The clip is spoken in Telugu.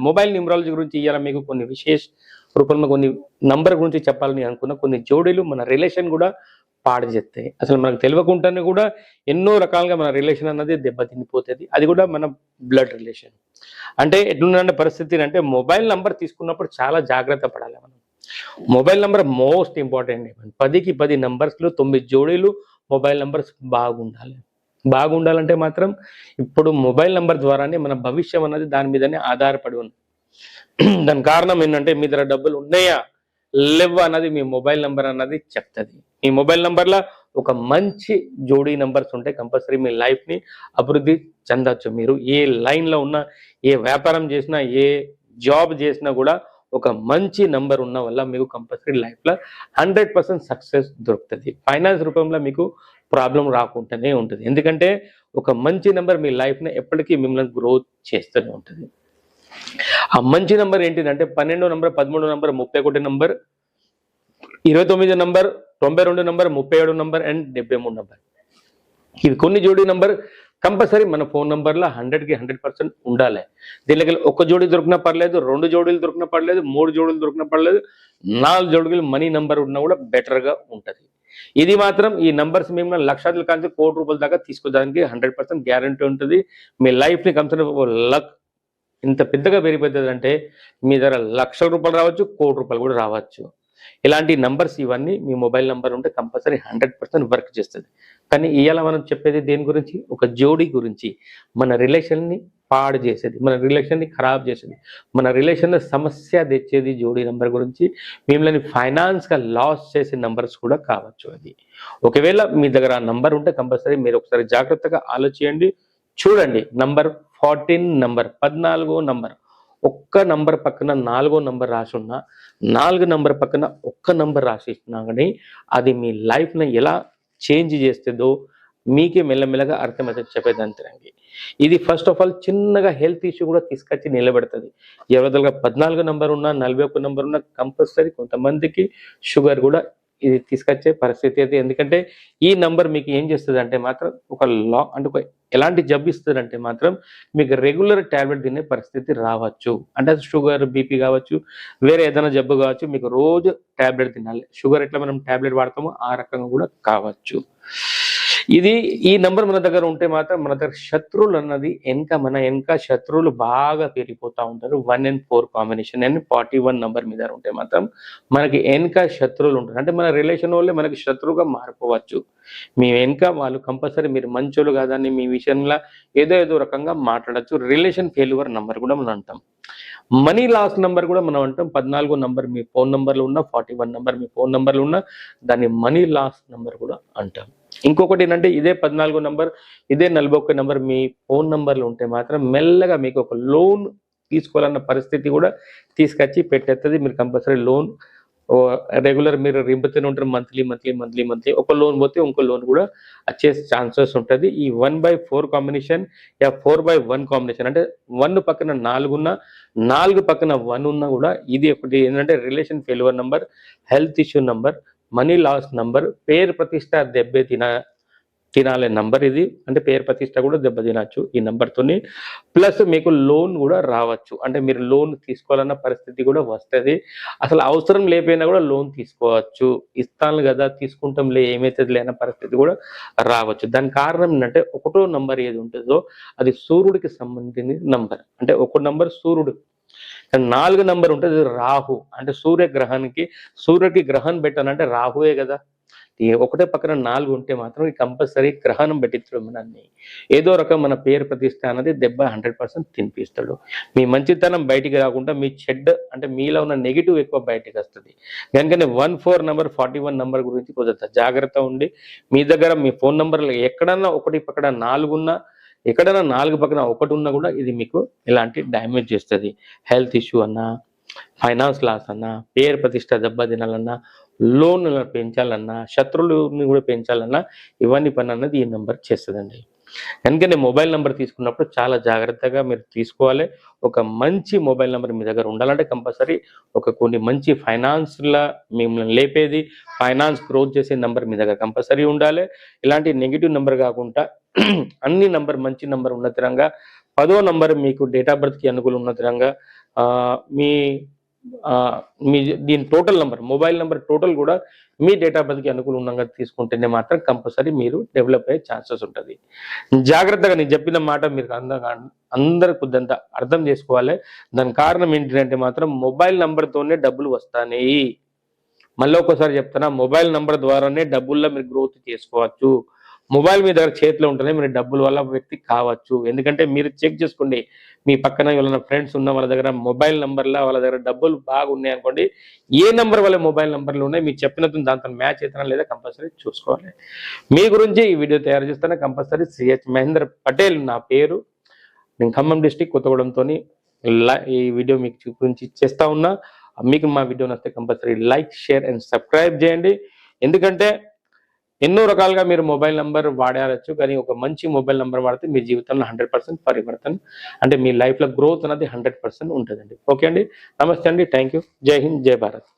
మొబైల్ న్యూమరాలజీ గురించి ఇవాళ మీకు కొన్ని విశేష రూపంలో కొన్ని నంబర్ గురించి చెప్పాలని అనుకున్న కొన్ని జోడీలు మన రిలేషన్ కూడా పాడు చేస్తాయి. అసలు మనకు తెలియకుండానే కూడా ఎన్నో రకాలుగా మన రిలేషన్ అన్నది దెబ్బతినిపోతుంది. అది కూడా మన బ్లడ్ రిలేషన్. అంటే ఎట్లుందంటే పరిస్థితి అంటే మొబైల్ నంబర్ తీసుకున్నప్పుడు చాలా జాగ్రత్త పడాలి మనం. Mobile number most important. 10కి 10 నంబర్స్లో 9 జోడీలు మొబైల్ నంబర్స్ బాగుండాలి. బాగుండాలంటే మాత్రం ఇప్పుడు మొబైల్ నంబర్ ద్వారానే మన భవిష్యం అన్నది దాని మీదనే ఆధారపడి ఉంది. దాని కారణం ఏంటంటే మీ దగ్గర డబ్బులు ఉన్నాయా లేవా అన్నది మీ మొబైల్ నంబర్ అన్నది చెప్తుంది. మీ మొబైల్ నంబర్లో ఒక మంచి జోడీ నంబర్స్ ఉంటే కంపల్సరీ మీ లైఫ్ని అభివృద్ధి చెందవచ్చు. మీరు ఏ లైన్లో ఉన్నా, ఏ వ్యాపారం చేసినా, ఏ జాబ్ చేసినా కూడా ఒక మంచి నంబర్ ఉన్న వల్ల మీకు కంపల్సరీ లైఫ్లో 100% సక్సెస్ దొరుకుతుంది. ఫైనాన్స్ రూపంలో మీకు ప్రాబ్లం రాకుండానే ఉంటుంది. ఎందుకంటే ఒక మంచి నెంబర్ మీ లైఫ్ని ఎప్పటికీ మిమ్మల్ని గ్రోత్ చేస్తూనే ఉంటుంది. ఆ మంచి నెంబర్ ఏంటిదంటే 12 number, 13 number, 31 number, 29 number, 92 number, 37 number and 73 number. ఇవి కొన్ని జోడీ నంబర్ కంపల్సరీ మన ఫోన్ నంబర్లో 100కి 100% ఉండాలి. దీనికి ఒక జోడీ దొరికినా పర్లేదు, 2 జోడీలు దొరికినా పర్లేదు, 3 జోడీలు దొరికినా పర్లేదు, 4 జోడీలు మనీ నంబర్ ఉన్నా కూడా బెటర్గా ఉంటుంది. ఇది మాత్రం ఈ నంబర్స్ మేము లక్షాదుల కాంచి కోటి రూపాయల దాకా తీసుకోవడానికి 100% గ్యారంటీ ఉంటుంది. మీ లైఫ్ని కంపల్సరీ లక్ ఇంత పెద్దగా పెరిగిపోతుంది అంటే మీ దగ్గర ₹1,00,000 రావచ్చు, ₹1,00,00,000 కూడా రావచ్చు. ఇలాంటి నంబర్స్ ఇవన్నీ మీ మొబైల్ నంబర్ ఉంటే కంపల్సరీ 100% వర్క్ చేస్తుంది. కానీ ఇవాళ మనం చెప్పేది దేని గురించి? ఒక జోడీ గురించి. మన రిలేషన్ని పాడు చేసేది, మన రిలేషన్ని ఖరాబ్ చేసేది, మన రిలేషన్లో సమస్య తెచ్చేది జోడీ నంబర్ గురించి. మిమ్మల్ని ఫైనాన్స్గా లాస్ చేసే నంబర్స్ కూడా కావచ్చు. అది ఒకవేళ మీ దగ్గర ఆ నంబర్ ఉంటే కంపల్సరీ మీరు ఒకసారి జాగ్రత్తగా ఆలోచించండి, చూడండి. నంబర్ 14 నంబర్, 14 నంబర్, ఒక్క నంబర్ పక్కన 4వ నంబర్ రాసి ఉన్నా, 4 నంబర్ పక్కన ఒక్క నంబర్ రాసి ఇచ్చినా కానీ అది మీ లైఫ్ని ఎలా చేంజ్ చేస్తుందో మీకే మెల్లమెల్లగా అర్థమవుతుంది చెప్పేదంతరంగి. ఇది ఫస్ట్ ఆఫ్ ఆల్ చిన్నగా హెల్త్ ఇష్యూ కూడా తీసుకొచ్చి నిలబెడుతుంది. ఎవరిదలుగా 14 నంబర్ ఉన్నా, 41 నంబర్ ఉన్నా కంపల్సరీ కొంతమందికి షుగర్ కూడా ఇది తీసుకొచ్చే పరిస్థితి అది. ఎందుకంటే ఈ నంబర్ మీకు ఏం చేస్తుంది అంటే మాత్రం ఒక అంటే ఒక ఎలాంటి జబ్బు ఇస్తుంది అంటే మాత్రం మీకు రెగ్యులర్ ట్యాబ్లెట్ తినే పరిస్థితి రావచ్చు. అంటే షుగర్, బీపీ కావచ్చు, వేరే ఏదైనా జబ్బు కావచ్చు, మీకు రోజు ట్యాబ్లెట్ తినాలి. షుగర్ ఎట్లా మనం ట్యాబ్లెట్ వాడతామో ఆ రకంగా కూడా కావచ్చు. ఈ నంబర్ మన దగ్గర ఉంటే మాత్రం మన దగ్గర శత్రువులు అన్నది మన వెనక శత్రువులు బాగా పెరిగిపోతూ ఉంటారు. 1 and 4 కాంబినేషన్ అండ్ 41 నంబర్ మీద ఉంటే మాత్రం మనకి వెనక శత్రువులు ఉంటారు. అంటే మన రిలేషన్ వాళ్ళే మనకి శత్రువుగా మారిపోవచ్చు. మీ వెనక వాళ్ళు కంపల్సరీ మీరు మంచోళ్ళు కాదని మీ విషయంలో ఏదో రకంగా మాట్లాడచ్చు. రిలేషన్ ఫెయిల్యూర్ నంబర్ కూడా మనం అంటాం. మనీ లాస్ నంబర్ కూడా మనం అంటాం. 14 నంబర్ మీ ఫోన్ నంబర్లో ఉన్న, 41 నంబర్ మీ ఫోన్ నంబర్లో ఉన్న, దాన్ని మనీ లాస్ నంబర్ కూడా అంటాం. ఇంకొకటి ఏంటంటే ఇదే 14 నంబర్, ఇదే 41 నంబర్ మీ ఫోన్ నంబర్లు ఉంటే మాత్రం మెల్లగా మీకు ఒక లోన్ తీసుకోవాలన్న పరిస్థితి కూడా తీసుకొచ్చి పెట్టేస్తుంది. మీరు కంపల్సరీ లోన్ రెగ్యులర్ మీరు రింపుతూనే ఉంటారు. మంత్లీ ఒక లోన్ పోతే ఇంకో లోన్ కూడా వచ్చే ఛాన్సెస్ ఉంటుంది. ఈ 1/4 కాంబినేషన్ 4/1 కాంబినేషన్ అంటే 1 పక్కన 4 ఉన్నా, 4 పక్కన 1 ఉన్నా కూడా ఇది ఒకటి ఏంటంటే relation failure number, health issue number, money loss number, పేరు ప్రతిష్ట తినాలే నంబర్. ఇది అంటే పేరు ప్రతిష్ట కూడా దెబ్బ తినచ్చు ఈ నంబర్తోని. ప్లస్ మీకు లోన్ కూడా రావచ్చు. అంటే మీరు లోన్ తీసుకోవాలన్న పరిస్థితి కూడా వస్తుంది. అసలు అవసరం లేకపోయినా కూడా లోన్ తీసుకోవచ్చు. ఇస్తాను కదా తీసుకుంటాంలే ఏమవుతుంది అన్న పరిస్థితి కూడా రావచ్చు. దానికి కారణం ఏంటంటే 1వ నంబర్ ఏది ఉంటుందో అది సూర్యుడికి సంబంధించిన నంబర్. అంటే 1 నంబర్ సూర్యుడు, 4 నంబర్ ఉంటుంది రాహు. అంటే సూర్యుడికి గ్రహణం పెట్టానంటే రాహువే కదా. ఒకటే పక్కన 4 ఉంటే మాత్రం కంపల్సరీ గ్రహణం పెట్టిస్తాడు మనల్ని. ఏదో రకం మన పేరు ప్రతిష్ట అనేది దెబ్బ 100% తినిపిస్తాడు. మీ మంచితనం బయటికి రాకుండా మీ చెడ్డ అంటే మీలో ఉన్న నెగిటివ్ ఎక్కువ బయటికి వస్తుంది. కనుకనే 14 నంబర్, 41 నంబర్ గురించి కొంచెం జాగ్రత్త ఉండి మీ దగ్గర మీ ఫోన్ నంబర్లో ఎక్కడన్నా ఒకటి పక్కన 4 ఉన్నా, ఎక్కడైనా 4 పక్కన 1 ఉన్నా కూడా ఇది మీకు ఇలాంటి డ్యామేజ్ చేస్తుంది. హెల్త్ ఇష్యూ అన్నా, ఫైనాన్స్ లాస్ అన్నా, పేరు ప్రతిష్ట దెబ్బ తినాలన్నా, లోన్ పెంచాలన్నా, శత్రువులని కూడా పెంచాలన్నా ఇవన్నీ పని అన్నది ఈ నెంబర్ చేస్తుందండి. అందుకని మొబైల్ నెంబర్ తీసుకున్నప్పుడు చాలా జాగ్రత్తగా మీరు తీసుకోవాలి. ఒక మంచి మొబైల్ నెంబర్ మీ దగ్గర ఉండాలంటే కంపల్సరీ కొన్ని మంచి ఫైనాన్స్లో మిమ్మల్ని లేపేది, ఫైనాన్స్ గ్రోత్ చేసే నెంబర్ మీ దగ్గర కంపల్సరీ ఉండాలి. ఇలాంటి నెగిటివ్ నెంబర్ కాకుండా అన్ని నెంబర్ మంచి నెంబర్ ఉన్న తరంగా 10వ నంబర్ మీకు డేట్ ఆఫ్ బర్త్కి అనుకూలం ఉన్న విధంగా మీ మీ దీని total number, mobile number total కూడా మీ డేట్ ఆఫ్ బర్త్కి అనుకూలంగా తీసుకుంటేనే మాత్రం కంపల్సరీ మీరు డెవలప్ అయ్యే ఛాన్సెస్ ఉంటుంది. జాగ్రత్తగా నేను చెప్పిన మాట మీరు అందరూ కొద్దింత అర్థం చేసుకోవాలి. దాని కారణం ఏంటంటే మాత్రం మొబైల్ నంబర్తోనే డబ్బులు వస్తాయి. మళ్ళీ ఒకసారి చెప్తున్నా, మొబైల్ నంబర్ ద్వారానే డబ్బుల్లో మీరు గ్రోత్ చేసుకోవచ్చు. మొబైల్ మీ దగ్గర చేతిలో ఉంటేనే మీరు డబ్బుల వల్ల వ్యక్తి కావచ్చు. ఎందుకంటే మీరు చెక్ చేసుకోండి, మీ పక్కన ఎవరైనా ఫ్రెండ్స్ ఉన్న వాళ్ళ దగ్గర మొబైల్ నంబర్లో వాళ్ళ దగ్గర డబ్బులు బాగున్నాయి అనుకోండి, ఏ నంబర్ వాళ్ళ మొబైల్ నంబర్లు ఉన్నాయి మీకు చెప్పినట్టు దాంతో మ్యాచ్ అవుతారా లేదా కంపల్సరీ చూసుకోవాలి. మీ గురించి ఈ వీడియో తయారు చేస్తాను కంపల్సరీ. సిహెచ్ మహేందర్ పటేల్ నా పేరు. నేను ఖమ్మం డిస్టిక్ కొత్తగూడెంతో ఈ వీడియో మీకు గురించి చేస్తా ఉన్నా. మీకు మా వీడియో నచ్చితే compulsory like, share and subscribe చేయండి. ఎందుకంటే ఎన్నో రకాలుగా మీరు మొబైల్ నంబర్ వాడవచ్చు, కానీ ఒక మంచి మొబైల్ నంబర్ వాడితే మీ జీవితంలో 100% పరివర్తన, అంటే మీ లైఫ్లో గ్రోత్ అనేది 100% ఉంటుందండి. ఓకే అండి, నమస్తే అండి, థ్యాంక్ యూ, జై హింద్, జై భారత్.